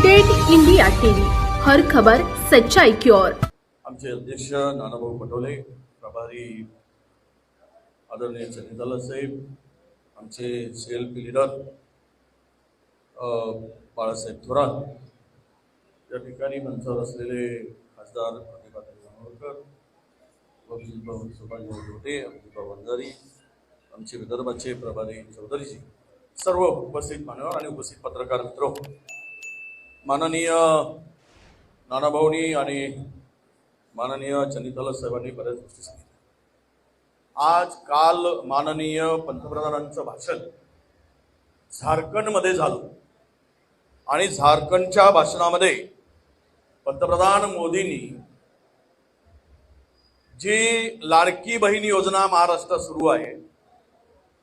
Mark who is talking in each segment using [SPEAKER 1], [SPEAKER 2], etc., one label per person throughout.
[SPEAKER 1] Date India TV, हर खबर सच्चाई की ओर।
[SPEAKER 2] आमचे अध्यक्ष नानाभाऊ पटोले, प्रभारी आदरणीय चंद्रलाल साहेब, आमचे CLP लीडर बाळासाहेब थोरात, या ठिकाणी मंचावर असलेले खासदार प्रतिभाताई जानोरकर, सुभाष जोटे, अमृता वंजारी, आमचे विदर्भाचे प्रभारी चौधरीजी, सर्व उपस्थित मान्यवर आणि उपस्थित पत्रकार मित्र, माननीय नानाभाऊनी आणि माननीय चंद्रलाल साहेबांनी बऱ्याच गोष्टी सांगितल्या। आज काल माननीय पंतप्रधानांचं भाषण झारखंडमध्ये झालं आणि झारखंडच्या भाषणामध्ये पंतप्रधान मोदींनी जी लाडकी बहीण योजना महाराष्ट्रात सुरू आहे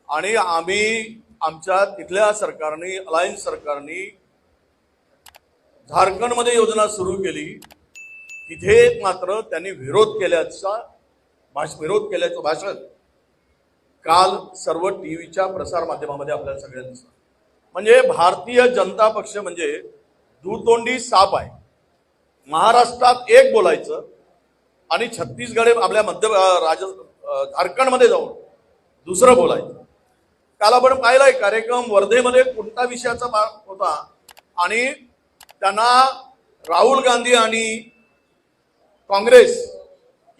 [SPEAKER 2] आणि आम्ही आमच्या तिथल्या सरकारने, अलायन्स सरकारने झारखंडमध्ये योजना सुरू केली, तिथे मात्र त्यांनी विरोध केल्याचं भाषण काल सर्व टीव्हीच्या प्रसार माध्यमामध्ये आपल्याला सगळ्यांना दिसलं। म्हणजे भारतीय जनता पक्ष म्हणजे दुतोंडी साप आहे। महाराष्ट्रात एक बोलायचं आणि छत्तीसगड आपल्या झारखंडमध्ये जाऊन दुसरं बोलायचं। काल आपण पाहिलाय कार्यक्रम वर्धेमध्ये कोणता विषयाचा होता आणि त्यांना राहुल गांधी आणि काँग्रेस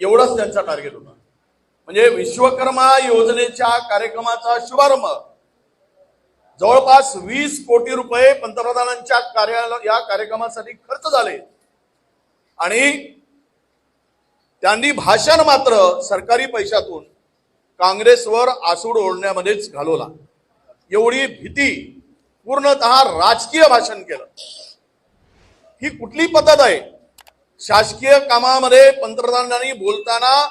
[SPEAKER 2] एवढाच त्यांचा टार्गेट होता। म्हणजे विश्वकर्मा योजनेच्या कार्यक्रमाचा शुभारंभ जवळपास 20 कोटी रुपये पंतप्रधानांच्या या कार्यक्रमासाठी खर्च झाले आणि त्यांनी भाषण मात्र सरकारी पैशातून काँग्रेसवर आसूड ओढण्यामध्येच घालवला। एवढी भीती, पूर्णतः राजकीय भाषण केलं। ही कुठली पद्धत आहे? शासकीय कामामध्ये पंतप्रधानांनी बोलताना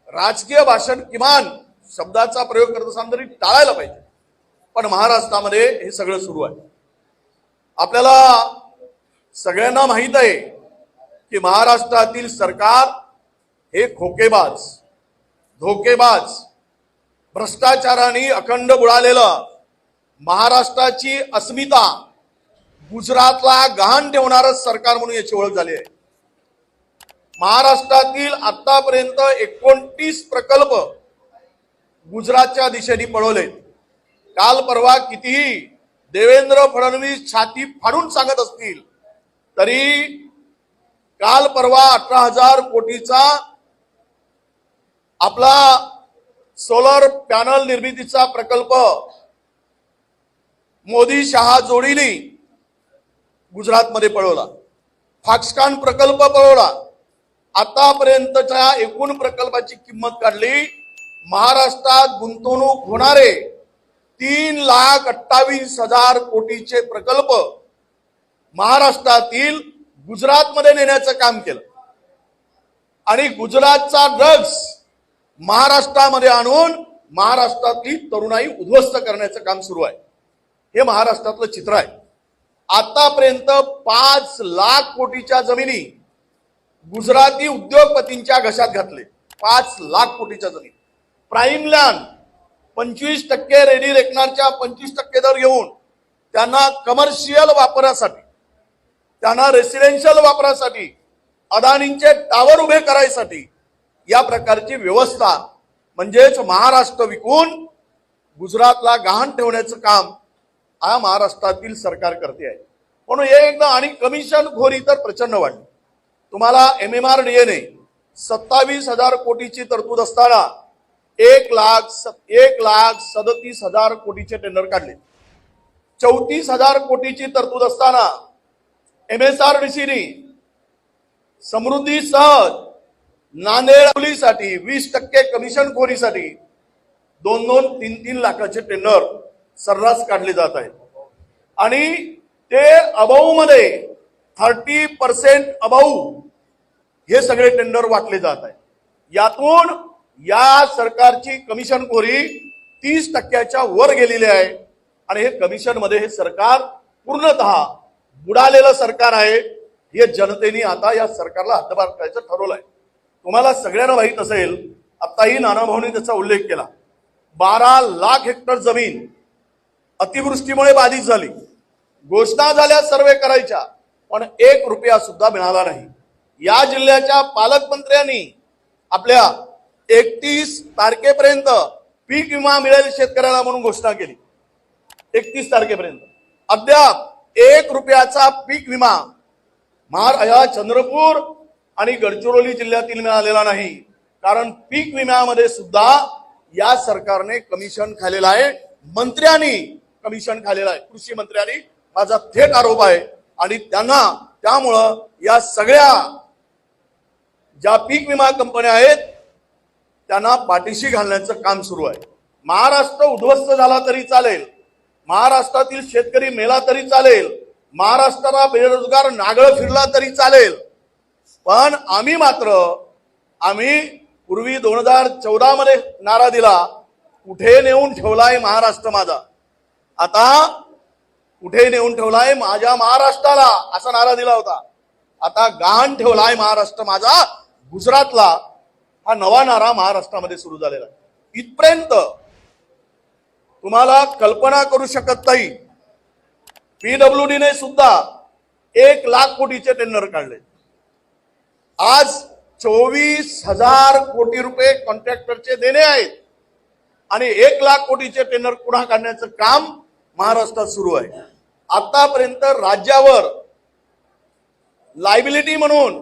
[SPEAKER 2] राजकीय भाषण किमान शब्दाचा प्रयोग करत असताना तरी टाळायला पाहिजे, पण महाराष्ट्रामध्ये हे सगळं सुरू आहे। आपल्याला सगळ्यांना माहित आहे की महाराष्ट्रातील सरकार हे खोकेबाज, धोकेबाज, भ्रष्टाचाराने अखंड बुडालेलं, महाराष्ट्राची अस्मिता गुजरातला गहाण ठेवणारं सरकार म्हणून याची ओळख झाली आहे। महाराष्ट्रातील आतापर्यंत 29 प्रकल्प गुजरातच्या दिशेने पळवले। काल परवा कितीही देवेंद्र फडणवीस छाती फाडून सांगत असतील तरी काल परवा 18,000 कोटीचा आपला सोलर पॅनल निर्मितीचा प्रकल्प मोदी शहा जोडीने गुजरातमध्ये पळवला। फॉक्सकॉन प्रकल्प पळवला। आतापर्यंतच्या एकूण प्रकल्पाची किंमत काढली, महाराष्ट्रात गुंतवणूक होणारे 3,28,000 कोटीचे प्रकल्प महाराष्ट्रातील गुजरातमध्ये नेण्याचं काम केलं आणि गुजरातचा ड्रग्ज महाराष्ट्रामध्ये आणून महाराष्ट्रातली तरुणाई उद्ध्वस्त करण्याचं काम सुरू आहे। हे महाराष्ट्रातलं चित्र आहे। आतापर्यंत 5 लाख कोटीच्या जमिनी गुजराती उद्योगपतींच्या घशात घातले। 5 लाख कोटीच्या जमीन, प्राईम लँड 25% रेडी रेकनरच्या 25% दर घेऊन त्यांना कमर्शियल वापरासाठी, त्यांना रेसिडेन्शियल वापरासाठी, अदानींचे टावर उभे करायसाठी या प्रकारची व्यवस्था, म्हणजेच महाराष्ट्र विकून गुजरातला गहाण ठेवण्याचं काम हा महाराष्ट्रातील सरकार करते आहे। म्हणून हे एकदा आणि कमिशन खोरी तर प्रचंड वाढली। तुम्हाला MMRDA 27,000 कोटीची तरतूद असताना 1,37,000 कोटीचे टेंडर काढले। 34,000 कोटीची तरतूद असताना MSRDCने समृद्धी सहज नांदेडसाठी 20% कमिशन खोरीसाठी 2-3 लाखाचे टेंडर सर्रास काढले जात आहेत आणि ते अबाऊ मध्ये 30% अबाऊ हे सगळे टेंडर वाटले जात आहेत। यातून या सरकारची कमिशन खोरी 30% वर गेलेली आहे आणि हे कमिशन मध्ये हे सरकार पूर्णतः बुडालेलं सरकार आहे। हे जनतेने आता या सरकारला हद्दपार करायचं ठरवलं आहे। तुम्हाला सगळ्यांना माहित असेल, आताही नानाभाऊंनी त्याचा उल्लेख केला, 12 लाख हेक्टर जमीन अतिवृष्टीमुळे बाधित झाली। घोषणा झाल्या सर्वे करायच्या, पण 1 रुपया सुद्धा मिळाला नाही. या जिल्ह्याच्या पालकमंत्र्यांनी आपल्या 31 तारखेपर्यंत पीक विमा मिळेल शेतकऱ्याला म्हणून घोषणा केली. 31 तारखेपर्यंत अद्याप 1 रुपयाचा पीक विमा या चंद्रपूर आणि गडचिरोली जिल्ह्यातील मिळालेला नाही. कारण पीक विम्यामध्ये सुद्धा या सरकारने कमिशन खाल्लेलं आहे, मंत्र्यांनी कमिशन खाल्लेलं आहे, कृषी मंत्र्यांनी. माझा थेट आरोप आहे. आणि त्यामुळं या सगळ्या ज्या पीक विमा कंपन्या आहेत त्यांना पाठीशी घालण्याचं काम सुरू आहे. महाराष्ट्र उद्ध्वस्त झाला तरी चालेल, महाराष्ट्रातील शेतकरी मेला तरी चालेल, महाराष्ट्राला बेरोजगार नागळ फिरला तरी चालेल, पण आम्ही पूर्वी 2014 मध्ये नारा दिला, कुठे नेऊन ठेवलाय महाराष्ट्र माझा, आता कुठे नेऊन ठेवलाय माझ्या महाराष्ट्राला, असा नारा दिला होता. आता गहाण ठेवलाय महाराष्ट्र माझा गुजरातला, हा नवा नारा महाराष्ट्रामध्ये सुरू झालेला आहे. इथपर्यंत तुम्हाला कल्पना करू शकत नाही. पीडब्ल्यूडीने सुद्धा 1 लाख कोटीचे टेंडर काढले. आज 24,000 कोटी रुपये कॉन्ट्रॅक्टरचे देणे आहेत आणि 1 लाख कोटीचे टेंडर पुन्हा काढण्याचं काम महाराष्ट्रात सुरू आहे. आतापर्यंत राज्यावर लायबिलिटी म्हणून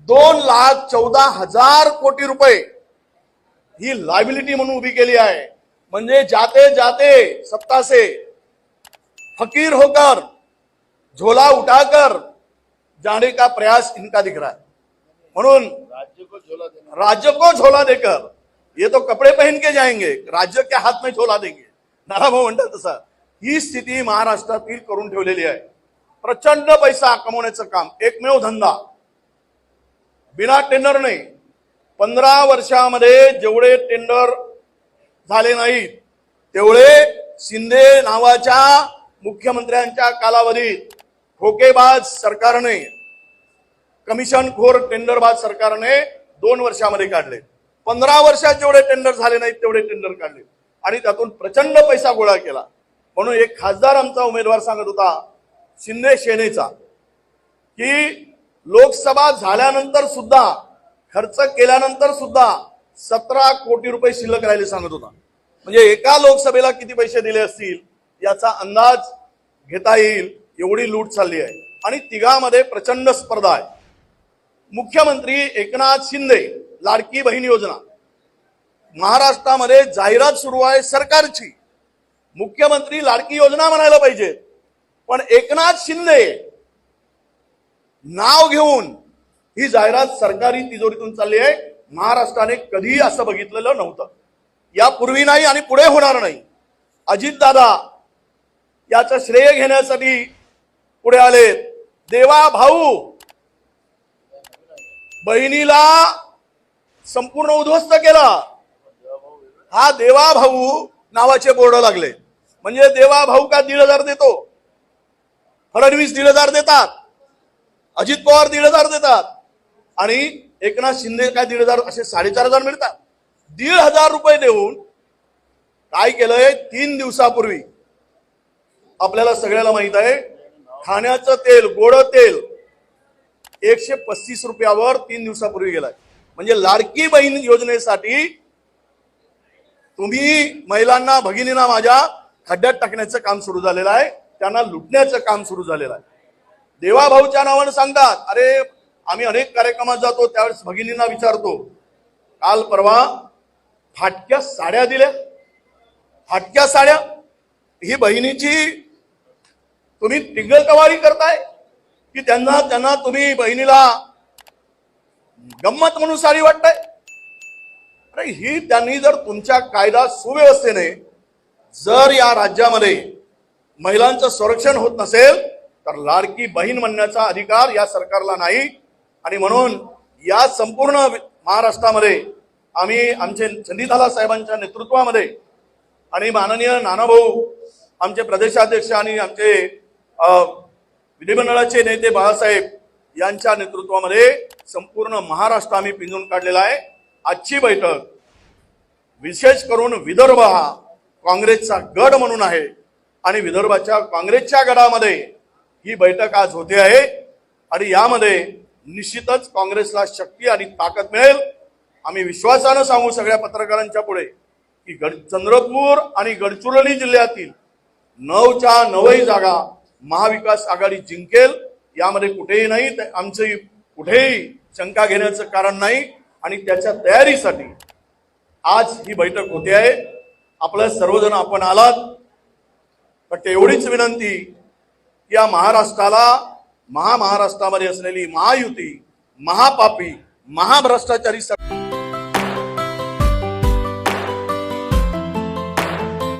[SPEAKER 2] 2,14,000 कोटी रुपये ही लायबिलिटी म्हणून उभी केली आहे. म्हणजे जाते जाते सत्ता से फकीर होकर झोला उठाकर जाने का प्रयास इनका दिख रहा है. म्हणून राज्य को झोला देकर ये तो कपडे पहन के जाएंगे, राज्य के हाथ में झोला देंगे, नाराभाऊ म्हणतात तसं. ही स्थिती महाराष्ट्रातील करून ठेवलेली आहे. प्रचंड पैसा कमवण्याचं काम, एकमेव धंदा, बिना टेंडर नाही. 15 वर्षामध्ये जेवढे टेंडर झाले नाहीत तेवढे शिंदे नावाच्या मुख्यमंत्र्यांच्या कालावधीत ठोकेबाज सरकारने, कमिशनखोर टेंडरबाज सरकारने 2 वर्षामध्ये काढले. 15 वर्षात जेवढे टेंडर झाले नाहीत तेवढे टेंडर काढले आणि त्यातून प्रचंड पैसा गोळा केला. म्हणून एक खासदार आमचा उमेदवार सांगत होता शिंदे सेनेचा की लोकसभा झाल्यानंतर सुद्धा, खर्च केल्यानंतर सुद्धा 17 कोटी रुपये शिल्लक राहिले सांगत होता. म्हणजे एका लोकसभेला किती पैसे दिले असतील याचा अंदाज घेता येईल, एवढी लूट चालली आहे. आणि तिघामध्ये प्रचंड स्पर्धा आहे. मुख्यमंत्री एकनाथ शिंदे लाडकी बहीण योजना, महाराष्ट्रामध्ये जाहिरात सुरू आहे सरकारची. मुख्यमंत्री लाडकी योजना म्हणायला पाहिजे, पण एकनाथ शिंदे नाव घेऊन ही जाहिरात सरकारी तिजोरीतून चालली आहे. महाराष्ट्राने कधीही असं बघितलेलं नव्हतं, यापूर्वी नाही आणि पुढे होणार नाही. अजितदादा याचं श्रेय घेण्यासाठी पुढे आले. देवा भाऊ बहिणीला संपूर्ण उद्ध्वस्त केला. हा देवा भाऊ नावाचे बोर्ड लागले. म्हणजे देवा भाऊ का 1,500 देतो, फडणवीस 1,500 देतात, अजित पवार 1,500 देतात आणि एकनाथ शिंदे काय 1,500, असे 4,500 मिळतात. 1,500 रुपये देऊन काय केलंय, 3 दिवसापूर्वी आपल्याला सगळ्याला माहित आहे, खाण्याचं तेल, गोड तेल 135 रुपयावर 3 दिवसापूर्वी गेलाय. म्हणजे लाडकी बहीण योजनेसाठी तुम्ही महिलांना, भगिनींना माझ्या खड्ड्यात टाकण्याचं काम सुरू झालेलं आहे, त्यांना लुटण्याचं काम सुरू झालेलं आहे. देवा भाऊच्या नावानं सांगतात. अरे आम्ही अनेक कार्यक्रमात जातो, त्यावेळेस भगिनींना विचारतो, काल परवा फाटक्या साड्या दिल्या, फाटक्या साड्या, ही बहिणीची तुम्ही टिंगल कवारी करताय की त्यांना तुम्ही बहिणीला गंमत म्हणून साडी वाटताय? अरे ही त्यांनी जर तुमच्या कायदा सुव्यवस्थेने जर या राज्यामध्ये महिलांचं संरक्षण होत नसेल तर लाडकी बहीण म्हणण्याचा अधिकार या सरकारला नाही. आणि म्हणून या संपूर्ण महाराष्ट्रामध्ये आम्ही आमचे चंदीदादा साहेबांच्या नेतृत्वामध्ये आणि माननीय नानाभाऊ आमचे प्रदेशाध्यक्ष आणि आमचे विधिमंडळाचे नेते बाळासाहेब यांच्या नेतृत्वामध्ये संपूर्ण महाराष्ट्र आम्ही पिंजून काढलेला आहे. आजची बैठक विशेष करून विदर्भ हा काँग्रेसचा गड म्हणून आहे. आणि विदर्भाच्या काँग्रेसच्या गडामध्ये ही बैठक आज होते आहे आणि यामध्ये निश्चितच काँग्रेसला शक्ती आणि ताकद मिळेल. आम्ही विश्वासानं सांगू सगळ्या पत्रकारांच्या पुढे की चंद्रपूर आणि गडचिरोली जिल्ह्यातील 9च्या 9 जागा महाविकास आघाडी जिंकेल. यामध्ये कुठेही नाही, आमची कुठेही शंका घेण्याचं कारण नाही आणि त्याच्या तयारीसाठी आज ही बैठक होते आहे. आपलं सर्वजण आपण आलात, पण एवढीच विनंती की या महाराष्ट्रामध्ये असलेली महायुती, महापापी, महाभ्रष्टाचारी